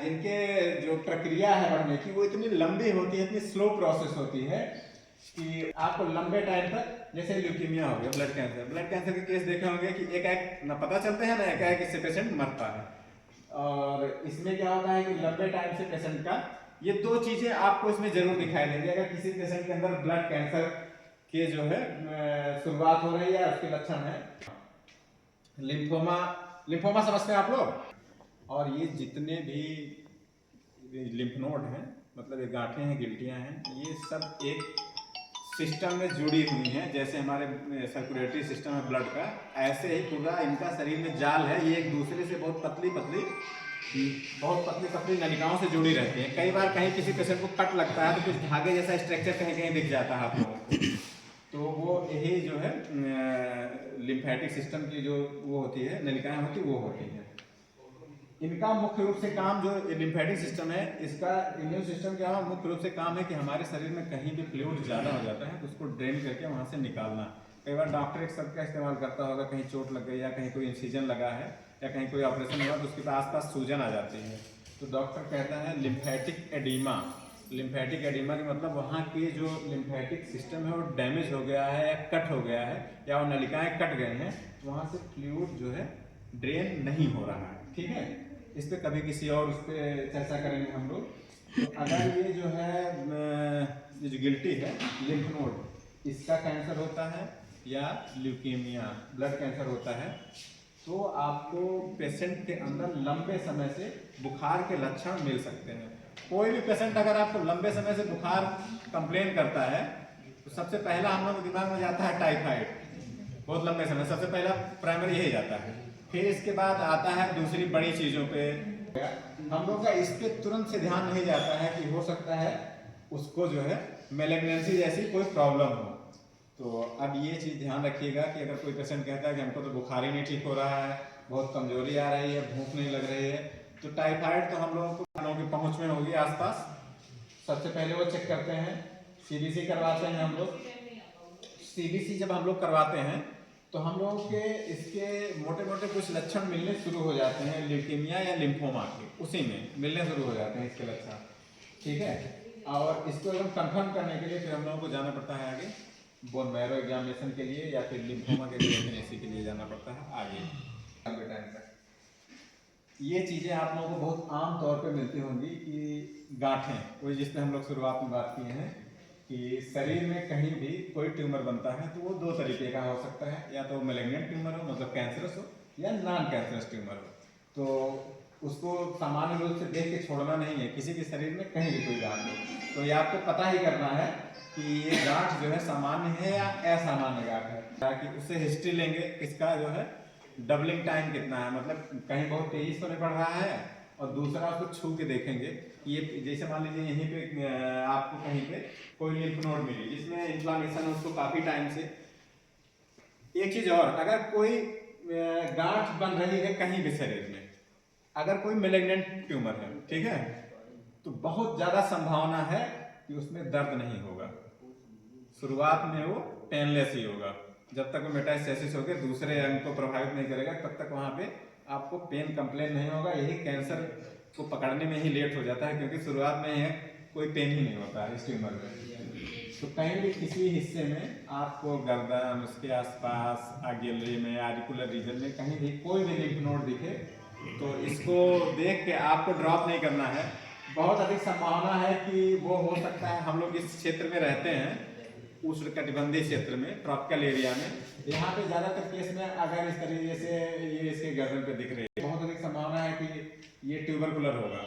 जिनके जो प्रक्रिया है बढ़ने की वो इतनी लंबी होती है, इतनी स्लो प्रोसेस होती है कि आपको लंबे टाइम तक, जैसे ल्यूकीमिया हो गया, ब्लड कैंसर के केस देखे होंगे कि एक एक ना पता चलते हैं ना एक इससे पेशेंट मरता है। और इसमें क्या होता है कि लंबे टाइम से पेशेंट का ये दो चीजें आपको इसमें जरूर दिखाई देंगी। अगर किसी पेशेंट के अंदर ब्लड कैंसर के जो है शुरुआत हो रही है, उसके लक्षण है लिम्फोमा। लिम्फोमा समझते हैं आप लोग? और ये जितने भी लिम्फ नोड हैं, मतलब ये गांठें हैं, गिल्टियां हैं, ये सब एक सिस्टम में जुड़ी हुई हैं। जैसे हमारे सर्कुलेटरी सिस्टम है ब्लड का, ऐसे ही पूरा इनका शरीर में जाल है। ये एक दूसरे से बहुत पतली पतली नलिकाओं से जुड़ी रहती हैं। कई बार कहीं किसी पेशेंट को कट लगता है तो कुछ धागे जैसा स्ट्रक्चर कहीं कहीं दिख जाता है आप लोगों को, तो वो यही जो है लिम्फेटिक सिस्टम की जो वो होती है, नलिकाएं होती वो होती हैं। इनका मुख्य रूप से काम, जो लिम्फेटिक सिस्टम है इसका, इम्यून सिस्टम का मुख्य रूप से काम है कि हमारे शरीर में कहीं भी फ्लूइड ज़्यादा हो जाता है तो उसको ड्रेन करके वहाँ से निकालना। कई बार डॉक्टर एक शब्द का इस्तेमाल करता होगा, कहीं चोट लग गई या कहीं कोई इंसिजन लगा है या कहीं कोई ऑपरेशन हुआ तो उसके आसपास सूजन आ जाती है, तो डॉक्टर कहता है लिम्फेटिक एडीमा। लिम्फेटिक एडीमा का मतलब वहाँ के जो लिम्फेटिक सिस्टम है वो डैमेज हो गया है या कट हो गया है या वो नलिकाएं कट गए हैं, तो वहाँ से फ्लूइड जो है ड्रेन नहीं हो रहा है। ठीक है, इस पर कभी किसी और उस पर चर्चा करेंगे हम लोग। तो अगर ये जो है ये जो गिल्टी है लिम्फ नोड, इसका कैंसर होता है या ल्यूकेमिया ब्लड कैंसर होता है, तो आपको पेशेंट के अंदर लंबे समय से बुखार के लक्षण मिल सकते हैं। कोई भी पेशेंट अगर आपको लंबे समय से बुखार कंप्लेन करता है तो सबसे पहला हम लोग दिमाग में जाता है टाइफाइड। बहुत लंबे समय सबसे पहला प्राइमरी यही जाता है, फिर इसके बाद आता है दूसरी बड़ी चीज़ों पे। हम लोग का इस पे तुरंत से ध्यान नहीं जाता है कि हो सकता है उसको जो है मेलेग्नेंसी जैसी कोई प्रॉब्लम हो। तो अब ये चीज़ ध्यान रखिएगा कि अगर कोई पेशेंट कहता है कि हमको तो बुखार ही नहीं ठीक हो रहा है, बहुत कमजोरी आ रही है, भूख नहीं लग रही है, तो टाइफाइड तो हम लोगों की पहुँच में होगी आसपास। सबसे पहले वो चेक करते हैं, सीबीसी करवाते हैं हम लोग। सीबीसी जब हम लोग करवाते हैं तो हम लोगों के इसके मोटे मोटे कुछ लक्षण मिलने शुरू हो जाते हैं, ल्यूकेमिया या लिम्फोमा के, उसी में मिलने शुरू हो जाते हैं इसके लक्षण। ठीक है, और इसको एकदम कंफर्म करने के लिए फिर हम लोगों को जाना पड़ता है आगे बोन मैरो एग्जामिनेशन के लिए या फिर लिम्फोमा के लिए के लिए जाना पड़ता है आगे लंबे टाइम तक। ये चीज़ें आप लोगों को बहुत आम तौर पे मिलती होंगी कि गांठें, वही जिसपे हम लोग शुरुआत में बात की हैं कि शरीर में कहीं भी कोई ट्यूमर बनता है तो वो दो तरीके का हो सकता है, या तो मैलिग्नेंट ट्यूमर हो मतलब कैंसरस हो, या नॉन कैंसरस ट्यूमर हो। तो उसको सामान्य रूप से देख के छोड़ना नहीं है, किसी के शरीर में कहीं भी कोई गांठ हो तो ये आपको पता ही करना है कि ये गांठ जो है सामान्य है या असामान्य गांठ है, ताकि उससे हिस्ट्री लेंगे किसका जो है डबलिंग टाइम कितना है, मतलब कहीं बहुत तेजी से बढ़ रहा है, और दूसरा उसको छू के देखेंगे। ये जैसे मान लीजिए यहीं पे आपको कहीं पे कोई लिम्फ नोड मिली जिसमें इन्फ्लामेशन है उसको काफी टाइम से। एक चीज और, अगर कोई गांठ बन रही है कहीं भी शरीर में, अगर कोई मेलिग्नेंट ट्यूमर है, ठीक है, तो बहुत ज्यादा संभावना है कि उसमें दर्द नहीं होगा। शुरुआत में वो पेनलेस ही होगा, जब तक वो मेटास्टेसिस होकर दूसरे अंग को प्रभावित नहीं करेगा तब तक वहां पे आपको पेन कंप्लेन नहीं होगा। यही कैंसर को पकड़ने में ही लेट हो जाता है, क्योंकि शुरुआत में है कोई पेन ही नहीं होता है इस ट्यूमर में। तो कहीं भी किसी हिस्से में आपको गर्दन, उसके आसपास, गैलरी में, आर्टिकुलर रीजन में कहीं भी कोई भी लिम्फ नोड दिखे तो इसको देख के आपको ड्रॉप नहीं करना है। बहुत अधिक संभावना है कि वो हो सकता है, हम लोग इस क्षेत्र में रहते हैं उष्णकटिबंधीय क्षेत्र में, ट्रॉपिकल एरिया में, यहाँ पे ज्यादातर केस में अगर इस तरीके से ये इसके गर्दन पे दिख रही है, बहुत अधिक संभावना है कि ये ट्यूबरकुलर होगा।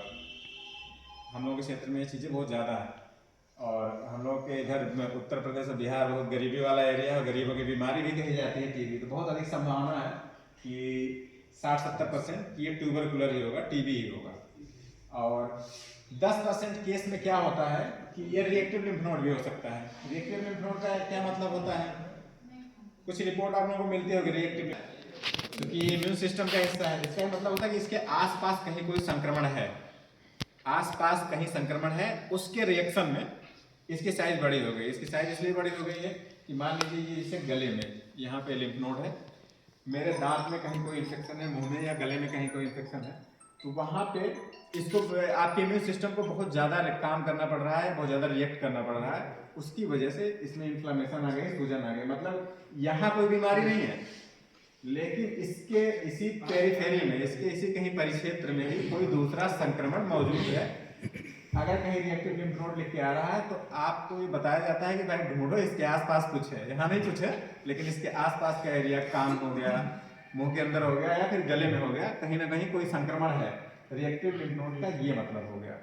हम लोग के क्षेत्र में ये चीजें बहुत ज्यादा है, और हम लोग के इधर उत्तर प्रदेश और बिहार बहुत गरीबी वाला एरिया है, गरीबों की बीमारी भी कही जाती है टीबी, तो बहुत अधिक संभावना है कि 60-70% ये ट्यूबरकुलर ही होगा, टीबी ही होगा। और 10% केस में क्या होता है कि ये रिएक्टिव लिम्फ नोड भी हो सकता है। रिएक्टिव लिम्फ नोड का क्या मतलब होता है, कुछ रिपोर्ट आप लोगों को मिलती होगी रिएक्टिव, क्योंकि ये इम्यून सिस्टम का हिस्सा है। इसका मतलब होता है कि इसके आसपास कहीं कोई संक्रमण है, आसपास कहीं संक्रमण है, उसके रिएक्शन में इसकी साइज बड़ी हो गई। इसकी साइज इसलिए बड़ी हो गई है कि मान लीजिए ये इसे गले में, यहाँ पे लिम्फ नोड है, मेरे दांत में कहीं कोई इन्फेक्शन है, मुंह में या गले में कहीं कोई इन्फेक्शन है, तो वहाँ पे इसको आपके इम्यून सिस्टम को बहुत ज़्यादा काम करना पड़ रहा है, बहुत ज़्यादा रिएक्ट करना पड़ रहा है, उसकी वजह से इसमें इन्फ्लामेशन आ गई, सूजन आ गई। मतलब यहाँ कोई बीमारी नहीं है, लेकिन इसके इसी पेरिफेरी में, इसके इसी कहीं परिक्षेत्र में ही कोई दूसरा संक्रमण मौजूद है। अगर कहीं रिएक्टिव लिम्फ नोड लिख के आ रहा है तो आपको ये बताया जाता है कि भाई ढूंढो इसके आसपास कुछ है, यहाँ नहीं कुछ है लेकिन इसके आसपास का एरिया, कान हो गया, मुंह के अंदर हो गया या फिर गले में हो गया, कहीं ना कहीं कोई संक्रमण है। रिएक्टिव लिम्फ नोड का ये मतलब हो गया।